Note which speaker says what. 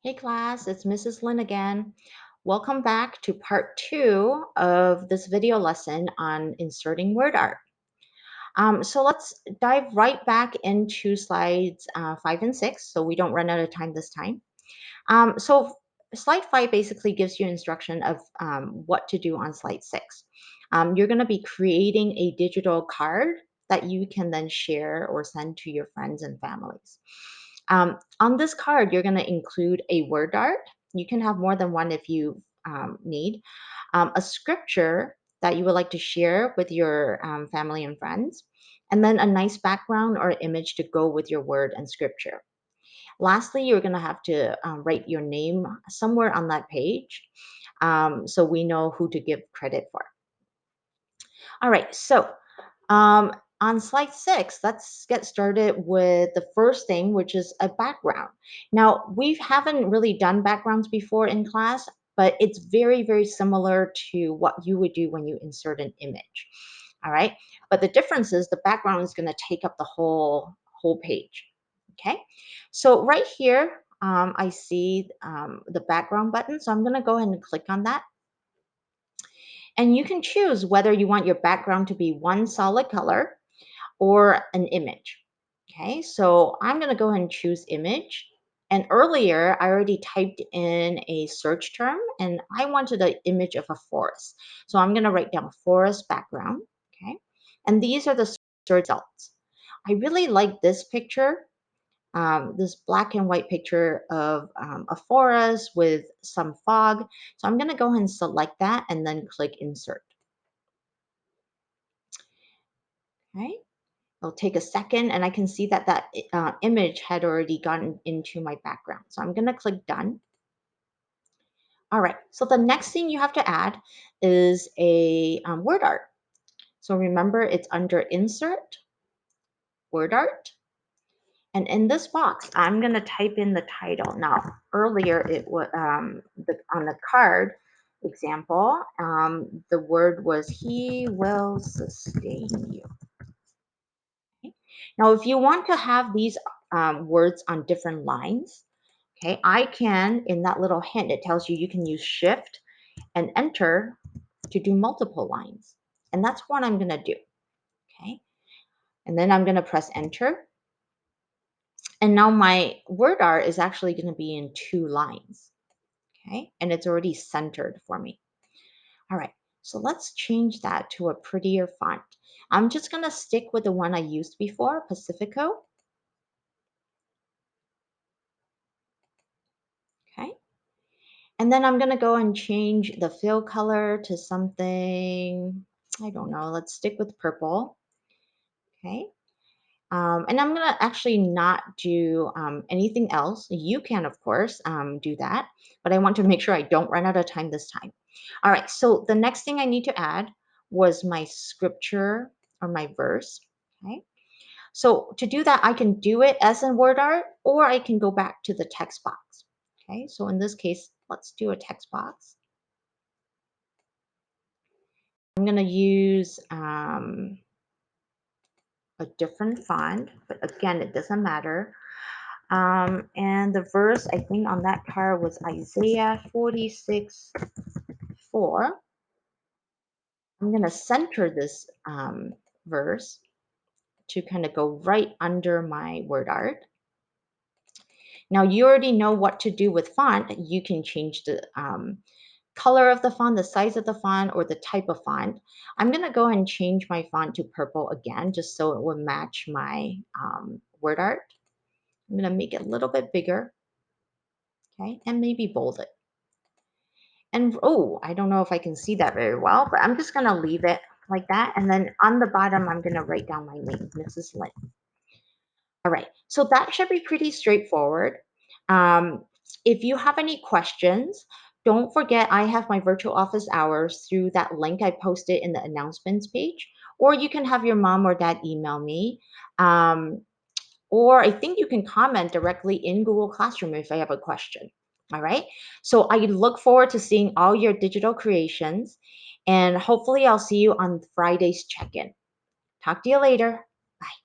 Speaker 1: Hey class, it's Mrs. Lynn again. Welcome back to part two of this video lesson on inserting word art. So let's dive right back into slides 5 and 6 so we don't run out of time this time. Slide 5 basically gives you instruction of what to do on slide 6. You're going to be creating a digital card that you can then share or send to your friends and families. On this card, you're going to include a word art. You can have more than one if you need. A scripture that you would like to share with your family and friends, and then a nice background or image to go with your word and scripture. Lastly, you're going to have to write your name somewhere on that page so we know who to give credit for. All right, so um, on slide 6, let's get started with the first thing, which is a background. Now, we haven't really done backgrounds before in class, but it's very, very similar to what you would do when you insert an image. All right, but the difference is the background is going to take up the whole page. Okay, so right here, I see the background button, so I'm going to go ahead and click on that. And you can choose whether you want your background to be one solid color or an image. Okay, so I'm going to go ahead and choose image. And earlier, I already typed in a search term and I wanted an image of a forest. So I'm going to write down forest background. Okay, and these are the search results. I really like this picture, this black and white picture of a forest with some fog. So I'm going to go ahead and select that and then click insert. Okay. It'll take a second and I can see that image had already gotten into my background. So I'm going to click done. All right, so the next thing you have to add is a word art. So remember it's under insert, word art. And in this box, I'm going to type in the title. Now, earlier it was on the card example, the word was he will sustain you. Okay. Now, if you want to have these words on different lines, okay, I can, in that little hint, it tells you you can use shift and enter to do multiple lines. And that's what I'm going to do. Okay. And then I'm going to press enter. And now my word art is actually going to be in 2 lines. Okay. And it's already centered for me. All right. So let's change that to a prettier font. I'm just going to stick with the one I used before, Pacifico. Okay. And then I'm going to go and change the fill color to something, I don't know, let's stick with purple. Okay. And I'm going to actually not do anything else. You can, of course, do that, but I want to make sure I don't run out of time this time. All right. So the next thing I need to add was my scripture or my verse. Okay. So to do that, I can do it as a word art or I can go back to the text box. Okay. So in this case, let's do a text box. I'm going to use a different font, but again, it doesn't matter. And the verse, I think, on that card was Isaiah 46:4. I'm going to center this verse to kind of go right under my word art. Now, you already know what to do with font. You can change the color of the font, the size of the font, or the type of font. I'm going to go and change my font to purple again, just so it will match my word art. I'm going to make it a little bit bigger, okay, and maybe bold it. And oh, I don't know if I can see that very well, but I'm just going to leave it like that. And then on the bottom, I'm going to write down my name, Mrs. Lynn. All right, so that should be pretty straightforward. Um, if you have any questions, don't forget I have my virtual office hours through that link I posted in the announcements page, or you can have your mom or dad email me. Um, or I think you can comment directly in Google Classroom if I have a question. All right. So I look forward to seeing all your digital creations, and hopefully I'll see you on Friday's check in. Talk to you later. Bye.